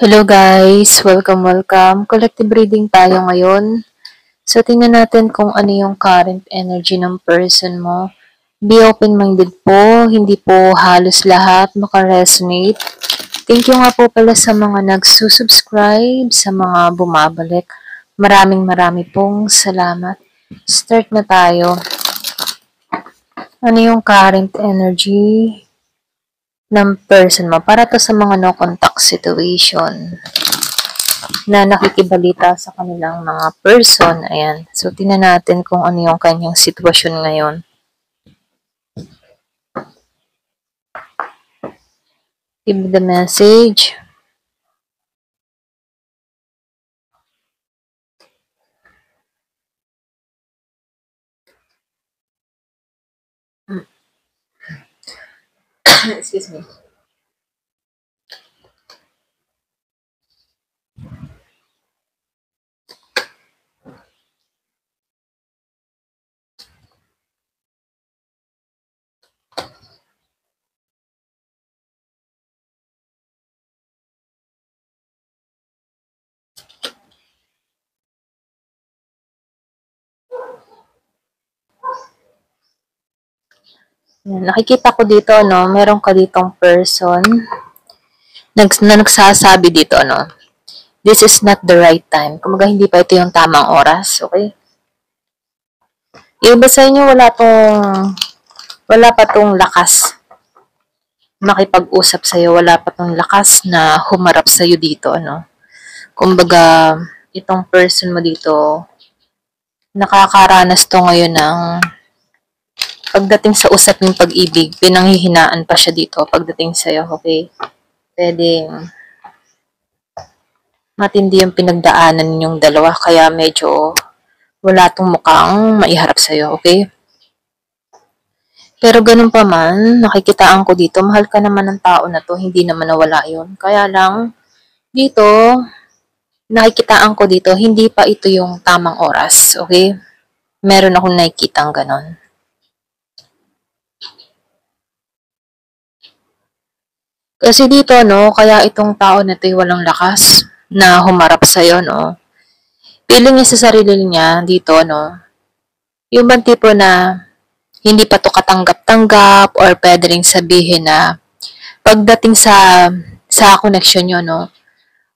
Hello guys! Welcome! Collective reading tayo ngayon. So, tingnan natin kung ano yung current energy ng person mo. Be open-minded po, hindi po halos lahat makaresonate. Thank you nga po pala sa mga nagsusubscribe, sa mga bumabalik. Maraming pong salamat. Start na tayo. Ano yung current energy ng person mo? Para to sa mga no contact situation na nakikibalita sa kanilang mga person. Ayan. So, tingnan natin kung ano yung kanyang sitwasyon ngayon. Give the message. Excuse me. Nakikita ko dito, no, meron ka ditong person na nagsasabi dito, no, this is not the right time. Kumaga, hindi pa ito yung tamang oras, okay? Yung iba sa inyo, wala pa tong lakas makipag-usap sa'yo, wala pa tong lakas na humarap sa'yo dito, ano. Kumbaga, itong person mo dito, nakakaranas to ngayon ng pagdating sa usaping pag-ibig, pinanghihinaan pa siya dito pagdating sa'yo, okay? Pwedeng matindi yung pinagdaanan ninyong dalawa, kaya medyo wala tong mukhang maiharap sa'yo, okay? Pero ganun pa man, nakikitaan ko dito, mahal ka naman ng tao na to, hindi naman nawala yun. Kaya lang, dito, nakikitaan ko dito, hindi pa ito yung tamang oras, okay? Meron akong nakikitang ganon. Kasi dito, no, kaya itong tao na ito'y walang lakas na humarap sa'yo, no. Feeling niya sa sarili niya dito, no, yung bang tipo na hindi pa to katanggap-tanggap or pwede rin sabihin na pagdating sa connection nyo, no,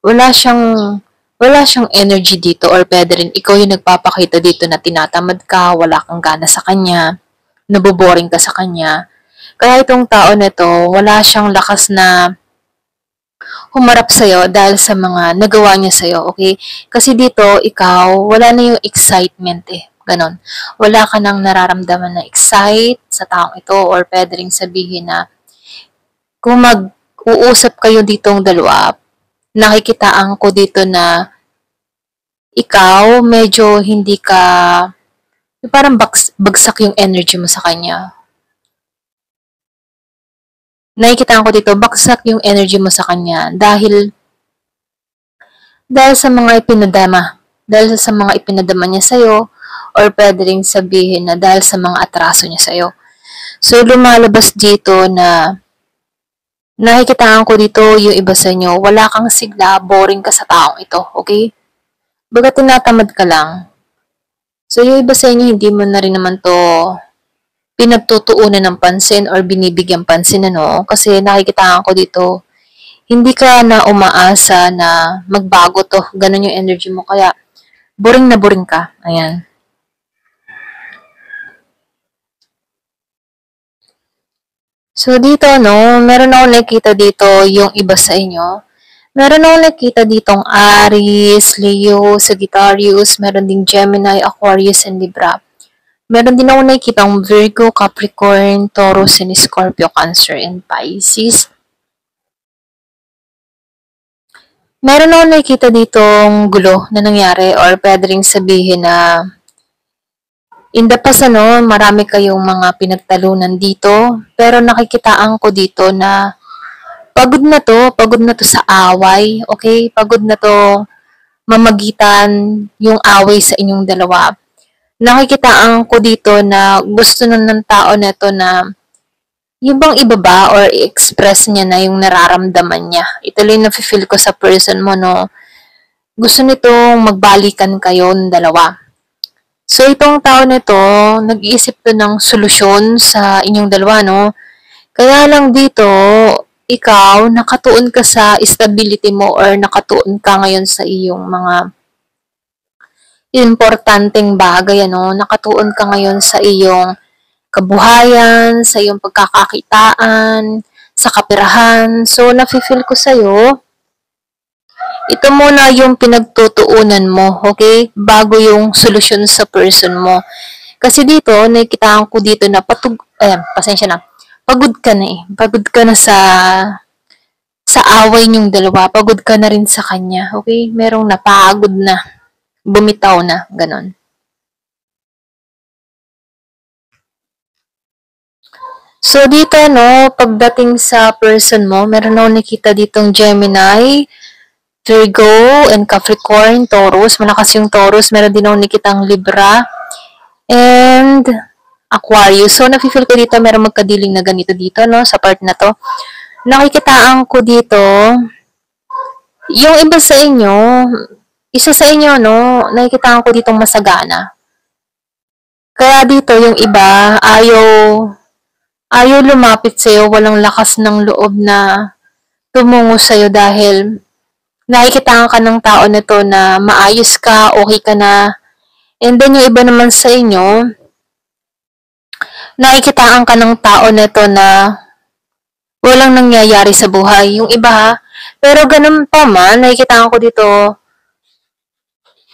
wala siyang energy dito or pwede rin ikaw yung nagpapakita dito na tinatamad ka, wala kang gana sa kanya, naboboring ka sa kanya. Kaya itong tao na to, wala siyang lakas na humarap sa'yo dahil sa mga nagawa niya sa'yo, okay? Kasi dito, ikaw, wala na yung excitement eh. Ganon. Wala ka nang nararamdaman na excite sa taong ito or pwede rin sabihin na kung mag-uusap kayo ditong dalawa, nakikitaan ko dito na ikaw, medyo hindi ka, parang bagsak yung energy mo sa kanya. Nakikitaan ko dito, bagsak yung energy mo sa kanya dahil sa mga ipinadama. Dahil sa mga ipinadama niya sa'yo or pwede rin sabihin na dahil sa mga atraso niya sa'yo. So, lumalabas dito na nakikitaan ko dito yung iba sa inyo, wala kang sigla, boring ka sa taong ito, okay? Baga tinatamad ka lang. So, yung iba sa inyo, hindi mo na rin naman to pinagtutuunan ng pansin or binibigyan pansin, ano? Kasi nakikitaan ko dito, hindi ka na umaasa na magbago to. Ganun yung energy mo. Kaya, boring na boring ka. Ayan. So, dito, no, meron ako nakikita dito yung iba sa inyo. Meron ako nakikita ditong Aries, Leo, Sagittarius, meron ding Gemini, Aquarius, and Libra. Meron din ako nakikita Virgo, Capricorn, Taurus, and Scorpio, Cancer, and Pisces. Meron ako nakikita ditong gulo na nangyari or pwede ring sabihin na in the past, ano, marami kayong mga pinagtalunan dito. Pero nakikitaan ko dito na pagod na to sa away, okay? Pagod na to mamagitan yung away sa inyong dalawa. Nakikitaan ko dito na gusto nun ng tao na to na yung bang ibaba or i-express niya na yung nararamdaman niya. Ito lang yung nafe-feel ko sa person mo, no? Gusto nitong magbalikan kayo ng dalawa. So, itong tao nito, nag-iisip to ng solusyon sa inyong dalawa, no? Kaya lang dito, ikaw, nakatuon ka sa stability mo or nakatuon ka ngayon sa iyong mga importanteng bagay, ano? Nakatuon ka ngayon sa iyong kabuhayan, sa iyong pagkakakitaan, sa kapirahan. So, nafe-feel ko sa'yo, ito muna yung pinagtutuunan mo, okay? Bago yung solusyon sa person mo. Kasi dito, nakikitaan ko dito na pasensya na, pagod ka na eh. Pagod ka na sa away niyong dalawa. Pagod ka na rin sa kanya, okay? Merong napagod na, bumitaw na, ganon. So, dito, no, pagdating sa person mo, meron ako nakita ditong Gemini, Virgo, and Capricorn, Taurus. Malakas yung Taurus. Meron din ako nakitang Libra, and Aquarius. So, nafe-feel ko dito, meron magkadiling na ganito dito, no, sa part na to. Nakikitaan ko dito, yung iba sa inyo, isa sa inyo, no, nakikitaan ko ditong masagana. Kaya dito, yung iba, ayaw lumapit sa'yo, walang lakas ng loob na tumungo sa'yo dahil nakikitaan ka ng tao na to na maayos ka, okay ka na. And then yung iba naman sa inyo, nakikitaan ka ng tao na to na walang nangyayari sa buhay. Yung iba ha, pero ganun pa man, nakikitaan ko dito,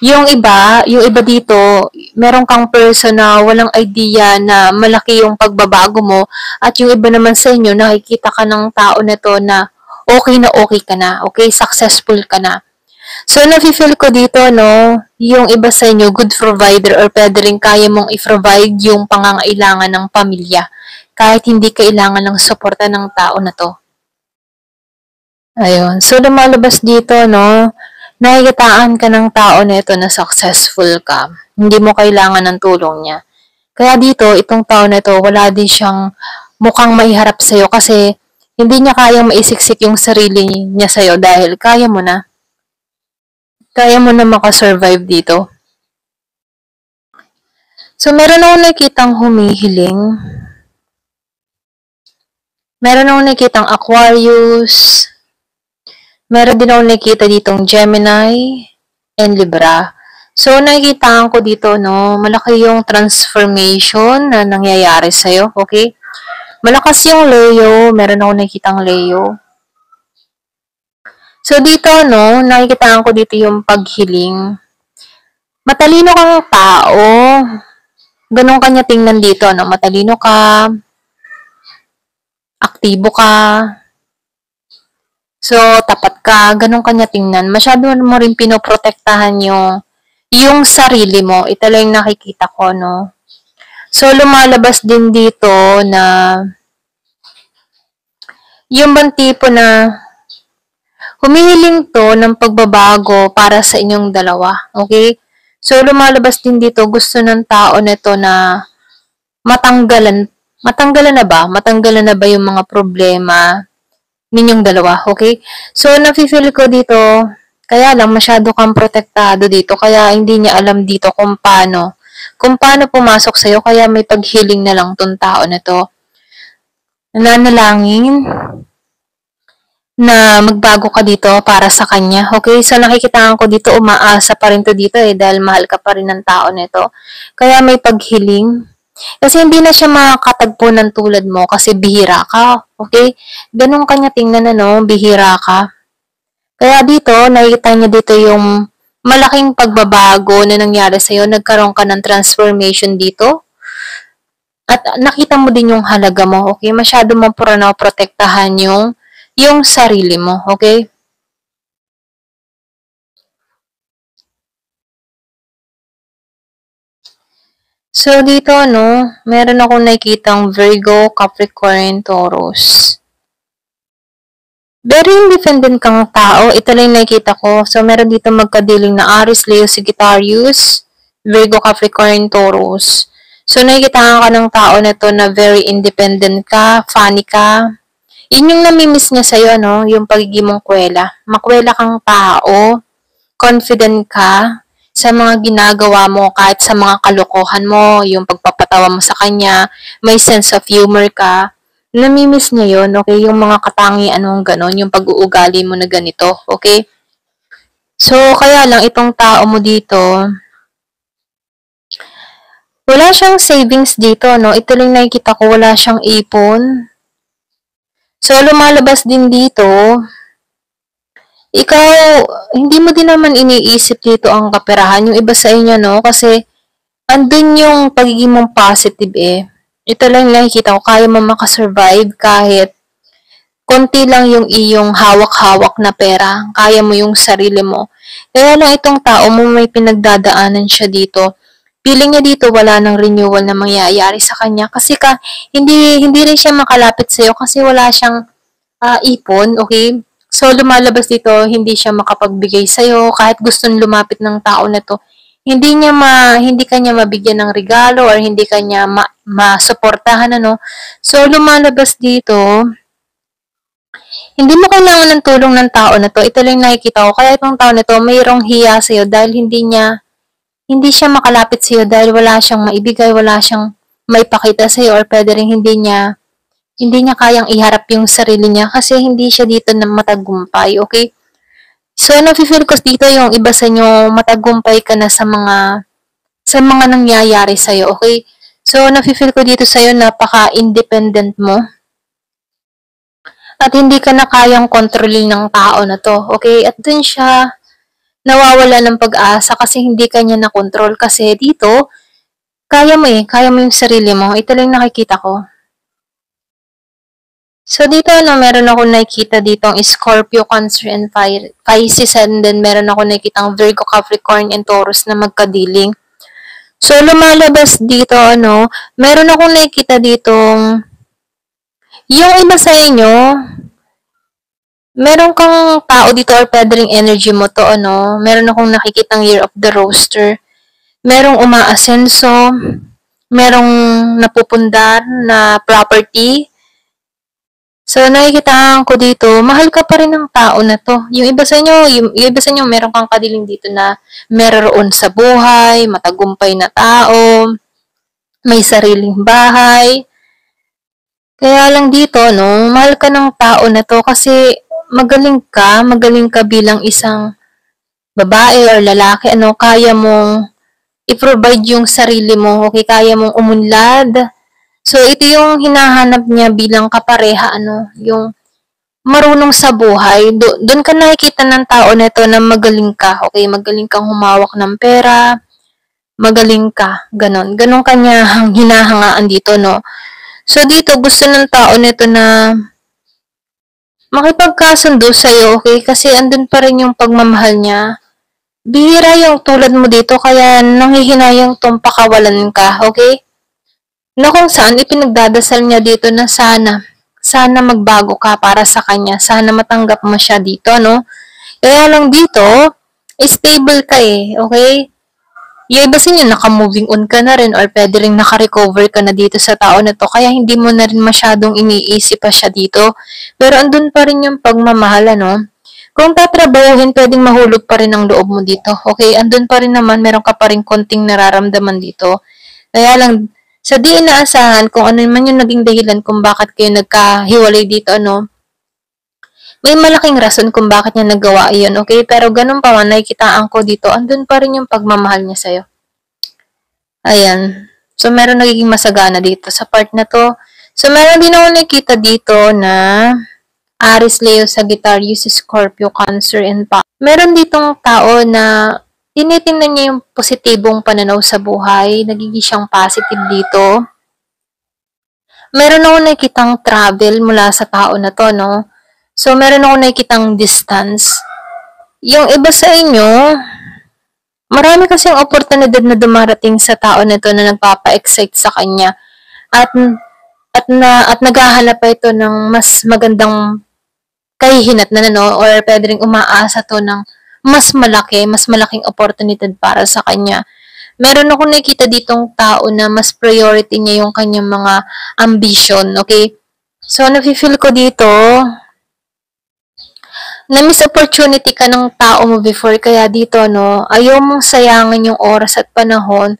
yung iba dito, meron kang person na walang idea na malaki yung pagbabago mo at yung iba naman sa inyo, nakikita ka ng tao na to na okay ka na, okay, successful ka na. So, nafe-feel ko dito, no, yung iba sa inyo, good provider or pwede rin kaya mong i-provide yung pangangailangan ng pamilya kahit hindi kailangan ng suporta ng tao na to. Ayun. So, lumalabas dito, no, nakikitaan ka ng tao na ito na successful ka. Hindi mo kailangan ng tulong niya. Kaya dito, itong tao na ito, wala din siyang mukhang maiharap sa'yo kasi hindi niya kayang maisiksik yung sarili niya sa'yo dahil kaya mo na. Kaya mo na makasurvive dito. So, meron akong nakitang humihiling. Meron akong nakitang Aquarius. Meron din ako nakita ditong Gemini and Libra. So, nakikita ko dito, no, malaki yung transformation na nangyayari sa'yo, okay? Malakas yung Leo, meron ako nakitang Leo. So, dito, no, nakikita ko dito yung paghiling. Matalino kang tao. Ganun kanya tingnan dito, no? Matalino ka, aktibo ka, so, tapat ka, ganun kanya tingnan. Masyado mo rin pinoprotektahan yung sarili mo. Ito lang yung nakikita ko, no? So, lumalabas din dito na yung bang tipo na humihiling to ng pagbabago para sa inyong dalawa. Okay? So, lumalabas din dito, gusto ng tao nito na matanggalan na ba? Matanggalan na ba yung mga problema ninyong dalawa, okay? So, nafe-feel ko dito, kaya lang masyado kang protektado dito, kaya hindi niya alam dito kung paano pumasok sa'yo, kaya may pag-healing na lang tong tao na to. Nananalangin na magbago ka dito para sa kanya, okay? So, nakikita ko dito, umaasa pa rin to dito dahil mahal ka pa rin ng tao nito. Kaya may pag-healing. Kasi hindi na siya makakatagpo ng tulad mo kasi bihira ka, okay? Ganun kanya tingnan na, bihira ka. Kaya dito, nakikita niya dito yung malaking pagbabago na nangyari sa'yo, nagkaroon ka ng transformation dito. At nakita mo din yung halaga mo, okay? Masyado mo protektahan yung sarili mo, okay? So, dito, no, meron akong nakikitang Virgo, Capricorn, Taurus. Very independent kang tao. Ito lang nakikita ko. So, meron dito magkadiling na Aries, Leo, Sagittarius, Virgo, Capricorn, Taurus. So, nakikitaan ka ng tao na to na very independent ka, funny ka. Yun yung namimiss niya sa'yo, no? Yung pagiging mong kwela. Makwela kang tao, confident ka sa mga ginagawa mo, kahit sa mga kalokohan mo, yung pagpapatawa mo sa kanya, may sense of humor ka. Namimiss niya yun, okay? Yung mga katangian mong ganon, yung pag-uugali mo na ganito, okay? So, kaya lang, itong tao mo dito, wala siyang savings dito, no? Ito lang nakikita ko, wala siyang ipon. So, lumalabas din dito, ikaw, hindi mo din naman iniisip dito ang kaperahan. Yung iba sa inyo, no? Kasi, andun yung pagiging mong positive eh. Ito lang nakikita ko, kaya mo makasurvive kahit konti lang yung iyong hawak-hawak na pera. Kaya mo yung sarili mo. Kaya lang itong tao mo may pinagdadaanan siya dito. Feeling niya dito wala nang renewal na mangyayari sa kanya kasi hindi rin siya makalapit sa iyo kasi wala siyang ipon, okay? So lumalabas dito hindi siya makapagbigay sa iyo kahit gustong lumapit ng tao na to. Hindi kanya mabigyan ng regalo or hindi kanya masuportahan ano. So lumalabas dito hindi mo kailangan ng tulong ng tao na to. Ito lang nakikita ko. Kaya itong tao na to mayroong hiya sa iyo dahil hindi siya makalapit sa iyo dahil wala siyang maibigay, wala siyang maipakita sa iyo or pwede rin hindi niya kayang iharap yung sarili niya kasi hindi siya dito na matagumpay, okay? So, nafe-feel ko dito yung iba sa inyo, matagumpay ka na sa mga nangyayari sa iyo, okay? So, nafe-feel ko dito sa iyo, napaka-independent mo at hindi ka na kayang kontrolin ng tao na to, okay? At dun siya nawawala ng pag-asa kasi hindi kanya na control kasi dito, kaya mo yung sarili mo. Ito lang nakikita ko. So, dito, meron ako nakikita dito ang Scorpio, Cancer, and Pisces, and then meron ako nakikita ang Virgo, Capricorn, and Taurus na magkadiling. So, lumalabas dito, meron akong nakikita ditong, yung iba sa inyo, meron kang tao dito or pwede ring energy mo to, meron akong nakikitang Year of the Roaster, merong umaasenso, merong napupundar na property. So, nakikitaan ko dito, mahal ka pa rin ng tao na to. Yung iba sa inyo, meron kang kadiling dito na meron sa buhay, matagumpay na tao, may sariling bahay. Kaya lang dito, mahal ka ng tao na to kasi magaling ka bilang isang babae or lalaki, kaya mong i-provide yung sarili mo, okay, kaya mong umunlad. So, ito yung hinahanap niya bilang kapareha, yung marunong sa buhay. Doon ka nakikita ng tao na ito na magaling ka, okay, magaling kang humawak ng pera, magaling ka, ganon. Ganon kanya hinahangaan dito, no? So, dito gusto ng tao nito na makipagkasundo sa'yo, okay, kasi andun pa rin yung pagmamahal niya. Bihira yung tulad mo dito, kaya nanghihinayang tong pakawalan ka, okay? Na kung saan ipinagdadasal niya dito na sana magbago ka para sa kanya, sana matanggap mo siya dito, no? Kaya lang dito, stable ka eh, okay? Yung iba sa inyo, naka-moving on ka na rin or pwede rin naka-recover ka na dito sa tao na to, kaya hindi mo na rin masyadong iniisip pa siya dito. Pero andun pa rin yung pagmamahal, no? Kung tatrabahuhin, pwedeng mahulog pa rin ang loob mo dito, okay? Andun pa rin naman, meron ka pa rin konting nararamdaman dito. Kaya lang, sa di inaasahan, kung ano man yung naging dahilan kung bakit kayo nagkahiwalay dito, may malaking rason kung bakit niya nagawa iyon, okay? Pero ganun pa man, nakikitaan ko dito, andun pa rin yung pagmamahal niya sa'yo. Ayan. So, meron nagiging masagana dito sa part na to. So, meron din ako nakikita dito na Aries, Leo, Sagittarius, Scorpio, Cancer, and meron ditong tao na tinitingnan niya yung positibong pananaw sa buhay, nagiging siyang positive dito. Meron ako nakikitang travel mula sa tao na to, no? So, meron ako nakikitang distance. Yung iba sa inyo, marami kasing oportunidad na dumarating sa tao na to na nagpapa-excite sa kanya. At naghahanap pa ito ng mas magandang kahihinat na, or pwede ring umaasa to ng mas malaking oportunidad para sa kanya. meron ako nakita ditong tao na mas priority niya yung kanyang mga ambition, okay? So, nafe-feel ko dito, na-miss opportunity ka ng tao mo before, kaya dito, no, ayaw mong sayangin yung oras at panahon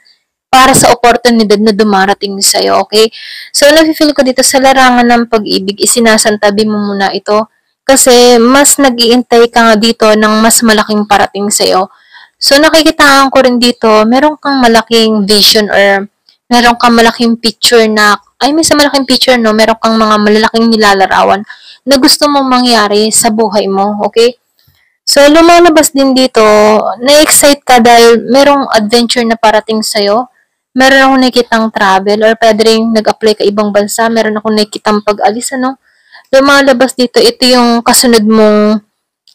para sa oportunidad na dumarating sa'yo, okay? So, nafe-feel ko dito sa larangan ng pag-ibig, isinasantabi mo muna ito kasi mas nag-iintay ka nga dito ng mas malaking parating sa'yo. So, nakikitaan ko rin dito, meron kang malaking vision or meron kang malaking picture na, ay may sa malaking picture, no, meron kang mga malalaking nilalarawan na gusto mong mangyari sa buhay mo, okay? So, lumalabas din dito, na-excite ka dahil merong adventure na parating sa'yo. Meron akong nakikitang travel or pwede rin nag-apply ka ibang bansa. Meron akong nakikitang pag-alis, ano? Lumalabas dito, ito yung kasunod mong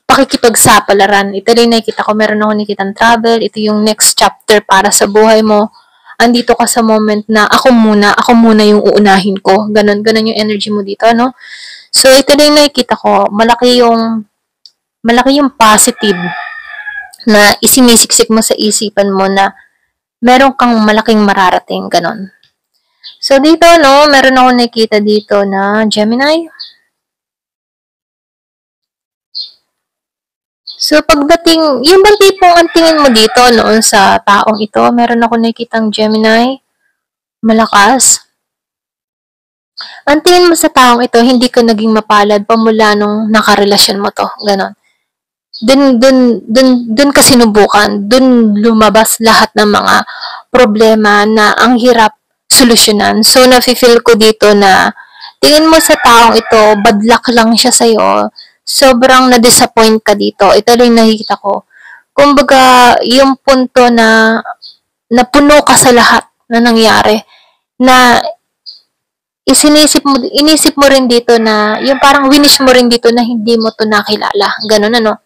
pakikipagsapalaran. Ito rin nakikita ko, meron akong nakikitang travel. Ito yung next chapter para sa buhay mo. Andito ka sa moment na ako muna yung uunahin ko. Ganon yung energy mo dito, no? So, ito rin nakikita ko, malaki yung positive na isinisiksik mo sa isipan mo na meron kang malaking mararating, ganon. So, dito, no, meron ako nakikita dito na Gemini. So, pagdating, yung bang tipong ang tingin mo dito noon sa taong ito, meron ako nakikitang Gemini, malakas. Ang tingin mo sa taong ito, hindi ka naging mapalad pamula nung nakarelasyon mo to, ganon. Dun ka sinubukan, dun lumabas lahat ng mga problema na ang hirap solusyonan. So, nafe-feel ko dito na tingin mo sa taong ito, bad luck lang siya sa'yo, sobrang na-disappoint ka dito. Ito rin nakikita ko. Kumbaga, yung punto na napuno ka sa lahat na nangyari, na inisip mo rin dito na, yung parang winish mo rin dito na hindi mo to nakilala. Ganun, ano?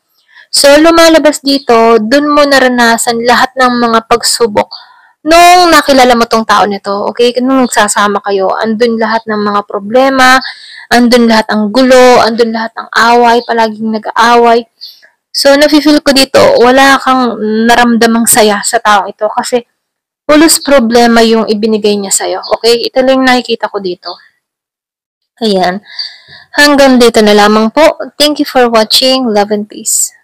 So, lumalabas dito, dun mo naranasan lahat ng mga pagsubok nung nakilala mo tong tao nito. Okay? Nung nagsasama kayo, andun lahat ng mga problema, andun lahat ang gulo, andun lahat ng away, palaging nag-aaway. So, nafe-feel ko dito, wala kang naramdamang saya sa taong ito kasi pulos problema yung ibinigay niya sa'yo. Okay? Ito lang nakikita ko dito. Ayan. Hanggang dito na lamang po. Thank you for watching. Love and peace.